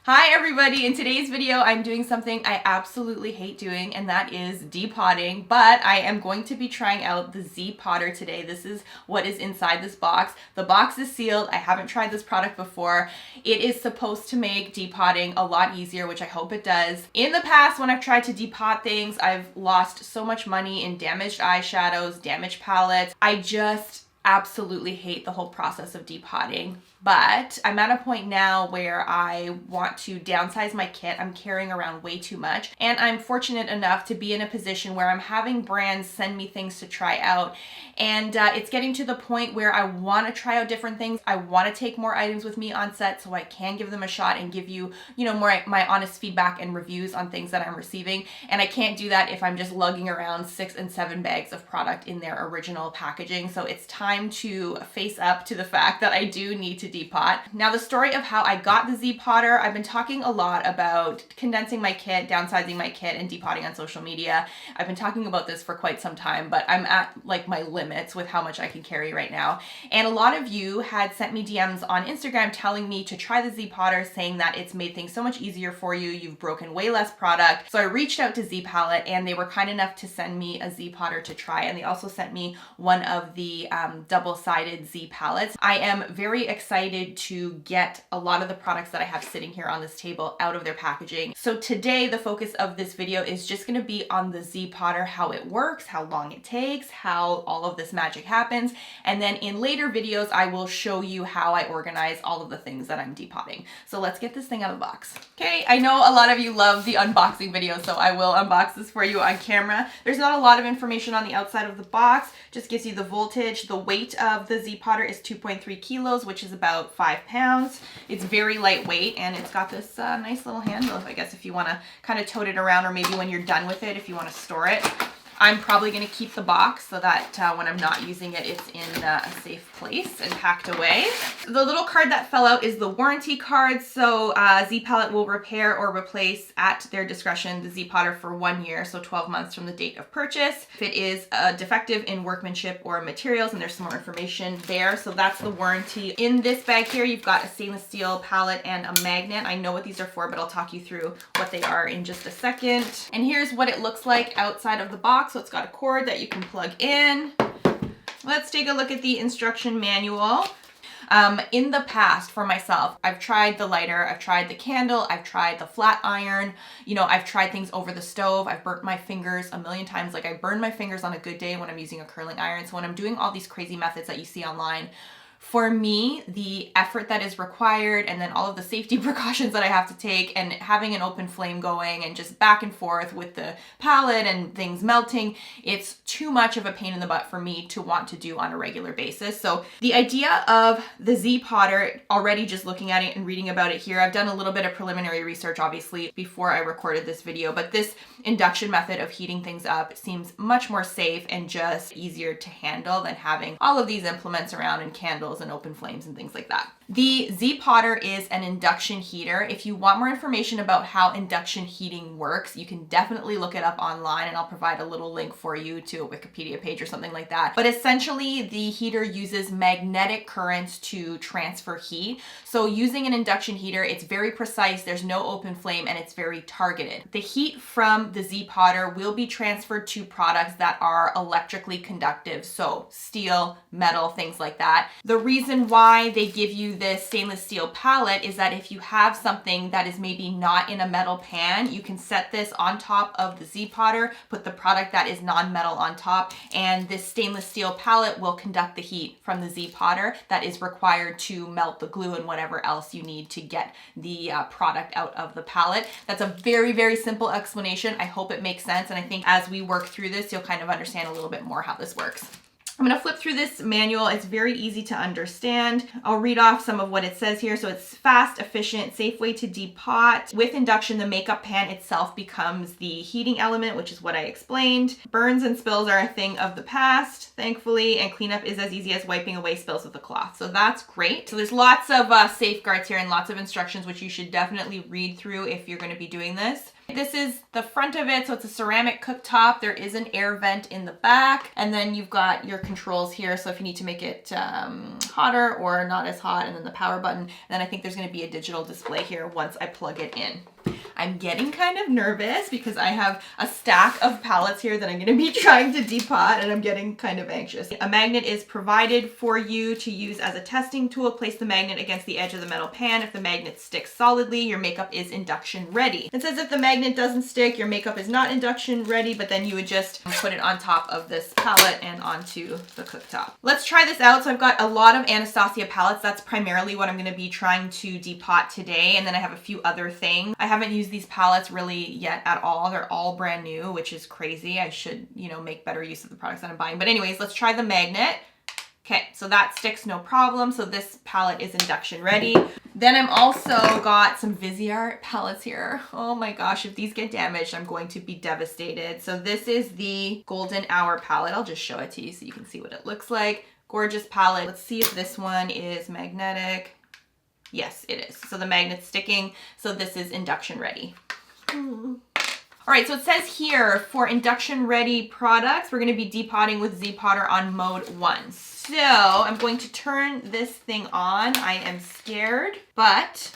Hi everybody, in today's video I'm doing something I absolutely hate doing, and that is depotting, but I am going to be trying out the ZPotter today. This is what is inside this box. The box is sealed. I haven't tried this product before. It is supposed to make depotting a lot easier, which I hope it does. In the past, when I've tried to depot things, I've lost so much money in damaged eyeshadows, damaged palettes. I just absolutely hate the whole process of depotting. But I'm at a point now where I want to downsize my kit. I'm carrying around way too much. And I'm fortunate enough to be in a position where I'm having brands send me things to try out. And it's getting to the point where I want to try out different things. I want to take more items with me on set so I can give them a shot and give you, more my honest feedback and reviews on things that I'm receiving. And I can't do that if I'm just lugging around 6 and 7 bags of product in their original packaging. So it's time to face up to the fact that I do need to depot. Now, the story of how I got the ZPotter, I've been talking a lot about condensing my kit, downsizing my kit, and depotting on social media. I've been talking about this for quite some time, but I'm at like my limits with how much I can carry right now. And a lot of you had sent me DMs on Instagram telling me to try the ZPotter, saying that it's made things so much easier for you. You've broken way less product. So I reached out to Z Palette and they were kind enough to send me a ZPotter to try. And they also sent me one of the double-sided Z palettes. I am very excited to get a lot of the products that I have sitting here on this table out of their packaging. So today, the focus of this video is just going to be on the ZPotter, how it works, how long it takes, how all of this magic happens. And then in later videos, I will show you how I organize all of the things that I'm depotting. So let's get this thing out of the box. Okay, I know a lot of you love the unboxing video, so I will unbox this for you on camera. There's not a lot of information on the outside of the box, just gives you the voltage. The weight of the ZPotter is 2.3 kilos, which is about 5 pounds. It's very lightweight, and it's got this nice little handle, I guess, if you want to kind of tote it around, or maybe when you're done with it, if you want to store it. I'm probably going to keep the box so that when I'm not using it, it's in a safe place and packed away. The little card that fell out is the warranty card. So Z Palette will repair or replace at their discretion the ZPotter for 1 year, so 12 months from the date of purchase. If it is defective in workmanship or materials, and there's some more information there. So that's the warranty. In this bag here, you've got a stainless steel palette and a magnet. I know what these are for, but I'll talk you through what they are in just a second. And here's what it looks like outside of the box. So it's got a cord that you can plug in. Let's take a look at the instruction manual. In the past, for myself, I've tried the lighter, I've tried the candle, I've tried the flat iron, I've tried things over the stove. I've burnt my fingers a million times. Like, I burn my fingers on a good day when I'm using a curling iron. So when I'm doing all these crazy methods that you see online, for me, the effort that is required, and then all of the safety precautions that I have to take, and having an open flame going and just back and forth with the palette and things melting, it's too much of a pain in the butt for me to want to do on a regular basis. So the idea of the ZPotter, already just looking at it and reading about it here, I've done a little bit of preliminary research, obviously, before I recorded this video, but this induction method of heating things up seems much more safe and just easier to handle than having all of these implements around and candles and open flames and things like that. The ZPotter is an induction heater. If you want more information about how induction heating works, you can definitely look it up online, and I'll provide a little link for you to a Wikipedia page or something like that. But essentially, the heater uses magnetic currents to transfer heat. So using an induction heater, it's very precise, there's no open flame, and it's very targeted. The heat from the ZPotter will be transferred to products that are electrically conductive, so steel, metal, things like that. The reason why they give you this stainless steel palette is that if you have something that is maybe not in a metal pan, you can set this on top of the ZPotter, put the product that is non-metal on top, and this stainless steel palette will conduct the heat from the ZPotter that is required to melt the glue and whatever else you need to get the product out of the palette. That's a very, very simple explanation. I hope it makes sense, and I think as we work through this, you'll kind of understand a little bit more how this works. I'm going to flip through this manual. It's very easy to understand. I'll read off some of what it says here. So it's fast, efficient, safe way to depot. With induction, the makeup pan itself becomes the heating element, which is what I explained. Burns and spills are a thing of the past, thankfully, and cleanup is as easy as wiping away spills with a cloth. So that's great. So there's lots of safeguards here and lots of instructions, which you should definitely read through if you're going to be doing this. This is the front of it, so it's a ceramic cooktop. There is an air vent in the back, and then you've got your controls here. So if you need to make it hotter or not as hot, and then the power button. And then I think there's going to be a digital display here once I plug it in. I'm getting kind of nervous because I have a stack of palettes here that I'm going to be trying to depot, and I'm getting kind of anxious. A magnet is provided for you to use as a testing tool. Place the magnet against the edge of the metal pan. If the magnet sticks solidly, your makeup is induction ready. It says if the magnet doesn't stick, your makeup is not induction ready, but then you would just put it on top of this palette and onto the cooktop. Let's try this out. So I've got a lot of Anastasia palettes. That's primarily what I'm going to be trying to depot today. And then I have a few other things. I haven't used these palettes really yet at all. They're all brand new, which is crazy. I should, you know, make better use of the products that I'm buying. But anyways, let's try the magnet. Okay, so that sticks no problem. So this palette is induction ready. Then I'm also got some Viseart palettes here. Oh my gosh, if these get damaged, I'm going to be devastated. So this is the Golden Hour palette. I'll just show it to you so you can see what it looks like. Gorgeous palette. Let's see if this one is magnetic. Yes, it is. So the magnet's sticking. So this is induction ready. All right, so it says here for induction ready products, we're going to be depotting with ZPotter on mode 1. So I'm going to turn this thing on. I am scared, but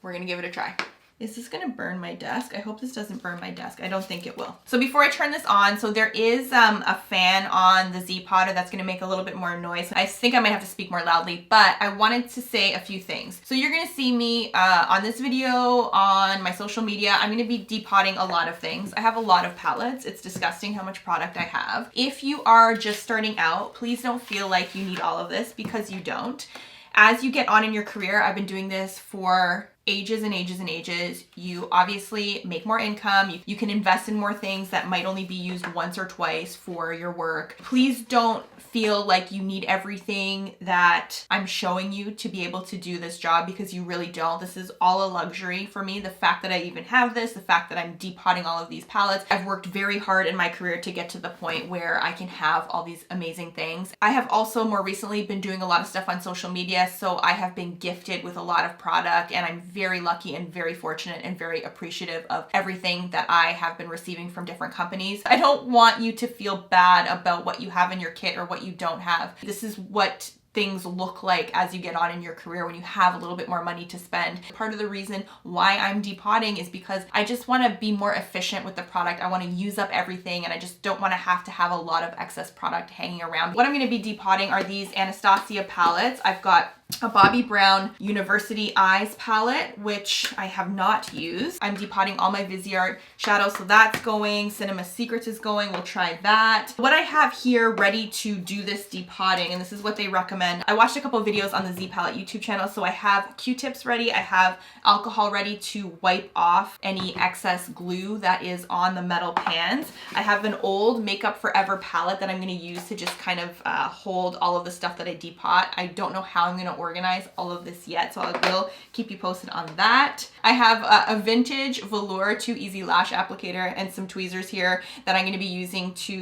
we're going to give it a try. Is this going to burn my desk? I hope this doesn't burn my desk. I don't think it will. So before I turn this on, so there is a fan on the ZPotter that's going to make a little bit more noise. I think I might have to speak more loudly, but I wanted to say a few things. So you're going to see me on this video, on my social media. I'm going to be depotting a lot of things. I have a lot of palettes. It's disgusting how much product I have. If you are just starting out, please don't feel like you need all of this, because you don't. As you get on in your career, I've been doing this for ages and ages and ages. You obviously make more income. You can invest in more things that might only be used once or twice for your work. Please don't feel like you need everything that I'm showing you to be able to do this job, because you really don't. This is all a luxury for me. The fact that I even have this, the fact that I'm depotting all of these palettes. I've worked very hard in my career to get to the point where I can have all these amazing things. I have also more recently been doing a lot of stuff on social media, so I have been gifted with a lot of product, and I'm very lucky and very fortunate and very appreciative of everything that I have been receiving from different companies. I don't want you to feel bad about what you have in your kit or what you don't have. This is what things look like as you get on in your career when you have a little bit more money to spend. Part of the reason why I'm depotting is because I just want to be more efficient with the product. I want to use up everything, and I just don't want to have a lot of excess product hanging around. What I'm going to be depotting are these Anastasia palettes. I've got a Bobbi Brown University Eyes palette, which I have not used. I'm depotting all my Viseart shadows, so that's going. Cinema Secrets is going. We'll try that. What I have here ready to do this depotting, and this is what they recommend. I watched a couple of videos on the Z Palette YouTube channel, so I have Q-tips ready. I have alcohol ready to wipe off any excess glue that is on the metal pans. I have an old Makeup Forever palette that I'm going to use to just kind of hold all of the stuff that I depot. I don't know how I'm going to organize all of this yet, so I will keep you posted on that. I have a vintage velour 2 Easy Lash applicator and some tweezers here that I'm going to be using to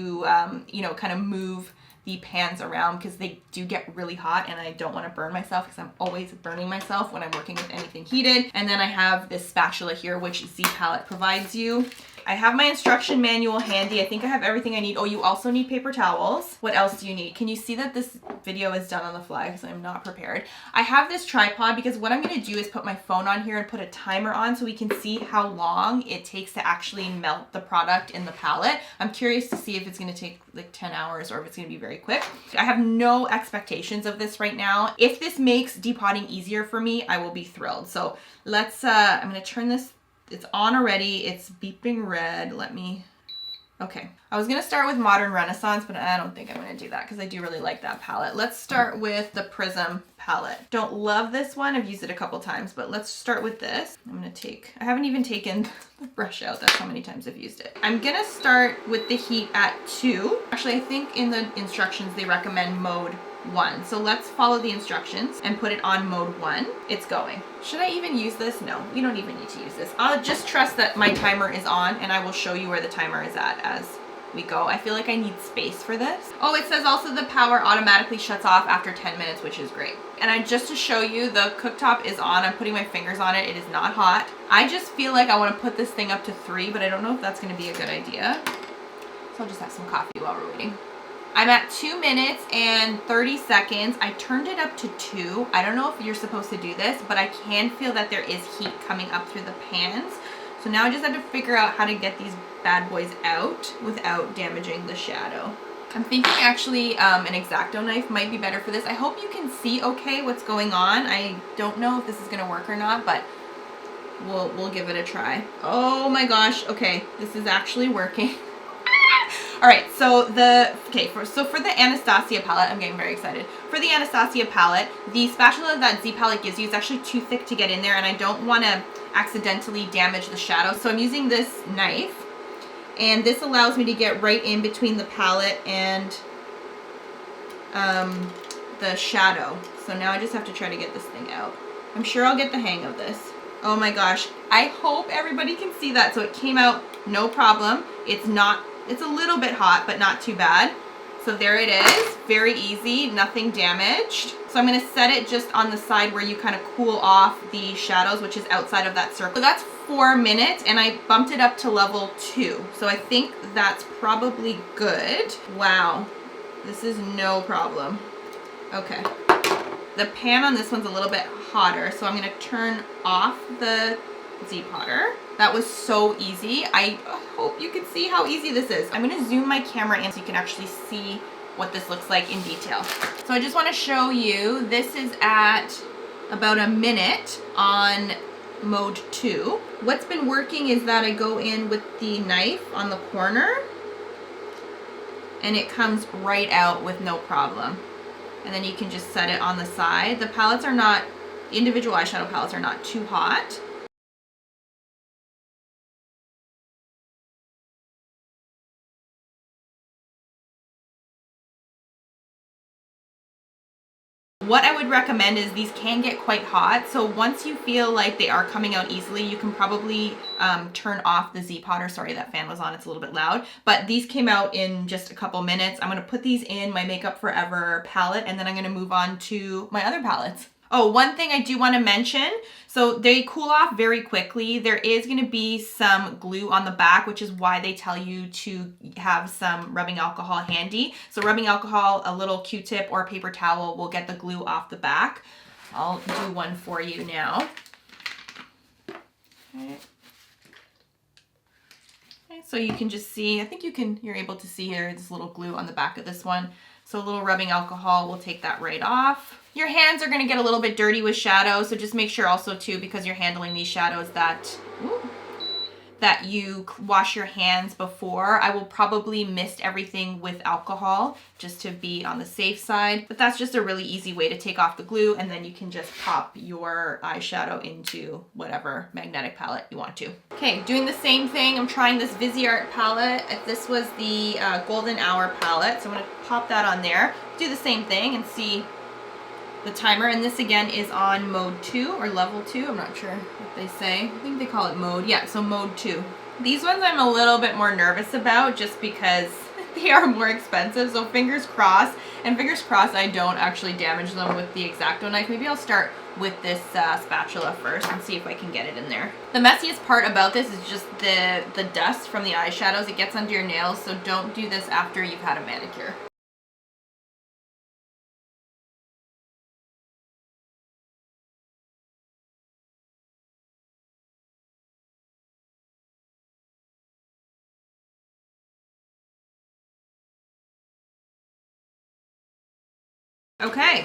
you know, kind of move the pans around, because they do get really hot and I don't want to burn myself, because I'm always burning myself when I'm working with anything heated. And then I have this spatula here, which Z Palette provides you. I have my instruction manual handy. I think I have everything I need. Oh, you also need paper towels. What else do you need? Can you see that this video is done on the fly because I'm not prepared? I have this tripod because what I'm going to do is put my phone on here and put a timer on so we can see how long it takes to actually melt the product in the palette. I'm curious to see if it's going to take like 10 hours or if it's going to be very quick. I have no expectations of this right now. If this makes depotting easier for me, I will be thrilled. So let's, I'm going to turn this. It's on already. It's beeping red. Okay. I was going to start with Modern Renaissance, but I don't think I'm going to do that because I do really like that palette. Let's start with the Prism palette. Don't love this one. I've used it a couple times, but let's start with this. I'm going to take, I haven't even taken the brush out. That's how many times I've used it. I'm going to start with the heat at 2. Actually, I think in the instructions they recommend mode 1. So let's follow the instructions and put it on mode 1. It's going. Should I even use this? No, you don't even need to use this. I'll just trust that my timer is on and I will show you where the timer is at as we go. I feel like I need space for this. Oh, it says also the power automatically shuts off after 10 minutes, which is great. And just to show you, the cooktop is on. I'm putting my fingers on it. It is not hot. I just feel like I want to put this thing up to 3, but I don't know if that's going to be a good idea. So I'll just have some coffee while we're waiting. I'm at 2 minutes and 30 seconds. I turned it up to 2. I don't know if you're supposed to do this, but I can feel that there is heat coming up through the pans. So now I just have to figure out how to get these bad boys out without damaging the shadow. I'm thinking actually an Exacto knife might be better for this. I hope you can see okay what's going on. I don't know if this is gonna work or not, but we'll give it a try. Oh my gosh, okay, this is actually working. All right, so for the Anastasia palette, I'm getting very excited. For the Anastasia palette, the spatula that Z palette gives you is actually too thick to get in there, and I don't want to accidentally damage the shadow. So I'm using this knife, and this allows me to get right in between the palette and the shadow. So now I just have to try to get this thing out. I'm sure I'll get the hang of this. Oh my gosh, I hope everybody can see that. So it came out no problem. It's a little bit hot, but not too bad. So there it is, very easy, nothing damaged. So I'm gonna set it just on the side where you kind of cool off the shadows, which is outside of that circle. So that's 4 minutes, and I bumped it up to level 2. So I think that's probably good. Wow, this is no problem. Okay, the pan on this one's a little bit hotter, so I'm gonna turn off the ZPotter. That was so easy. I hope you can see how easy this is. I'm gonna zoom my camera in so you can actually see what this looks like in detail. So I just wanna show you, this is at about a minute on mode 2. What's been working is that I go in with the knife on the corner and it comes right out with no problem. And then you can just set it on the side. The palettes are not, the individual eyeshadow palettes are not too hot. What I would recommend is these can get quite hot, so once you feel like they are coming out easily, you can probably turn off the ZPotter. Sorry, that fan was on, it's a little bit loud. But these came out in just a couple minutes. I'm gonna put these in my Makeup Forever palette, and then I'm gonna move on to my other palettes. Oh, one thing I do want to mention, so they cool off very quickly. There is going to be some glue on the back, which is why they tell you to have some rubbing alcohol handy. So rubbing alcohol, a little Q-tip or a paper towel will get the glue off the back. I'll do one for you now. Okay. Okay, so you can just see, I think you're able to see here, this little glue on the back of this one. So a little rubbing alcohol will take that right off. Your hands are gonna get a little bit dirty with shadows, so just make sure also too, because you're handling these shadows, that you wash your hands before. I will probably mist everything with alcohol just to be on the safe side, but that's just a really easy way to take off the glue, and then you can just pop your eyeshadow into whatever magnetic palette you want to. Okay, doing the same thing. I'm trying this Viseart palette. This was the Golden Hour palette, so I'm gonna pop that on there. Do the same thing and see the timer, and this again is on mode 2 or level 2. I'm not sure what they say. I think they call it mode. Yeah, so mode 2. These ones I'm a little bit more nervous about just because they are more expensive, so fingers crossed. And fingers crossed I don't actually damage them with the Exacto knife. Maybe I'll start with this spatula first and see if I can get it in there. The messiest part about this is just the dust from the eyeshadows. It gets under your nails, so don't do this after you've had a manicure. Okay,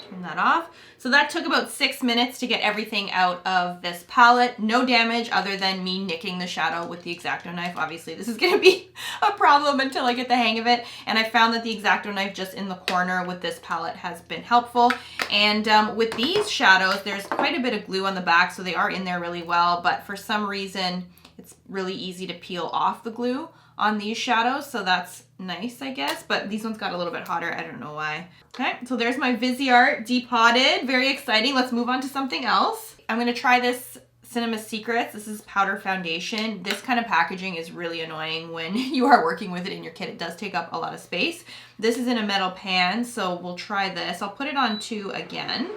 turn that off. So that took about 6 minutes to get everything out of this palette. No damage other than me nicking the shadow with the Exacto knife. Obviously this is gonna be a problem until I get the hang of it. And I found that the Exacto knife just in the corner with this palette has been helpful. And with these shadows, there's quite a bit of glue on the back, so they are in there really well, but for some reason, it's really easy to peel off the glue on these shadows, so that's nice, I guess, but these ones got a little bit hotter. I don't know why. Okay, so there's my Viseart depotted. Very exciting. Let's move on to something else. I'm gonna try this Cinema Secrets. This is powder foundation. This kind of packaging is really annoying when you are working with it in your kit. It does take up a lot of space. This is in a metal pan, so we'll try this. I'll put it on 2 again,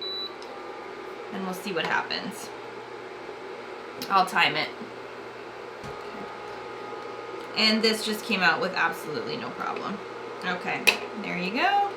and we'll see what happens. I'll time it. And this just came out with absolutely no problem. Okay, there you go.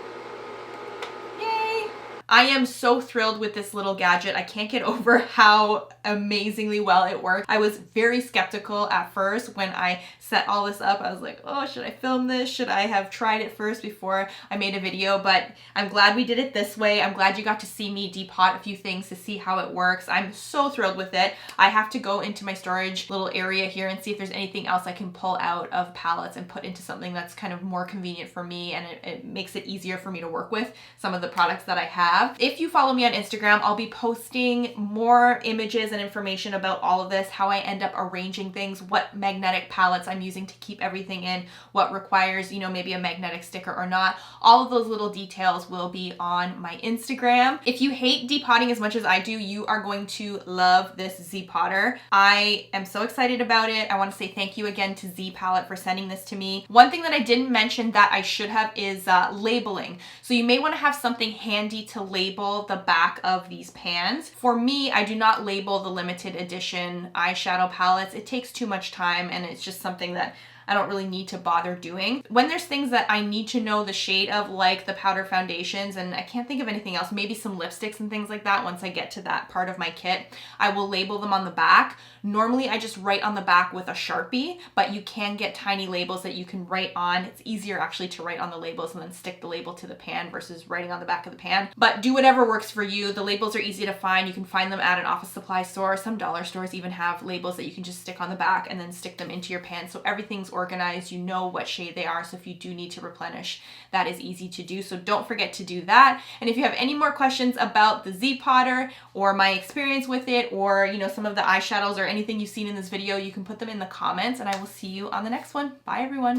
Yay! I am so thrilled with this little gadget. I can't get over how amazingly well it works. I was very skeptical at first when I set all this up. I was like, oh, should I film this? Should I have tried it first before I made a video? But I'm glad we did it this way. I'm glad you got to see me depot a few things to see how it works. I'm so thrilled with it. I have to go into my storage little area here and see if there's anything else I can pull out of pallets and put into something that's kind of more convenient for me, and it makes it easier for me to work with some of the products that I have. If you follow me on Instagram, I'll be posting more images and information about all of this, how I end up arranging things, what magnetic pallets I'm using to keep everything in, what requires, you know, maybe a magnetic sticker or not. All of those little details will be on my Instagram. If you hate depotting as much as I do, you are going to love this ZPotter. I am so excited about it. I want to say thank you again to Z Palette for sending this to me. One thing that I didn't mention that I should have is labeling. So you may want to have something handy to label the back of these pans. For me, I do not label the limited edition eyeshadow palettes. It takes too much time, and it's just something that I don't really need to bother doing. When there's things that I need to know the shade of, like the powder foundations, and I can't think of anything else, maybe some lipsticks and things like that, once I get to that part of my kit, I will label them on the back. Normally I just write on the back with a Sharpie, but you can get tiny labels that you can write on. It's easier actually to write on the labels and then stick the label to the pan versus writing on the back of the pan. But do whatever works for you. The labels are easy to find. You can find them at an office supply store. Some dollar stores even have labels that you can just stick on the back and then stick them into your pan. So everything's organized. You know what shade they are. So if you do need to replenish, that is easy to do. So don't forget to do that. And if you have any more questions about the ZPotter or my experience with it, or, you know, some of the eyeshadows or anything you've seen in this video, you can put them in the comments, and I will see you on the next one. Bye everyone.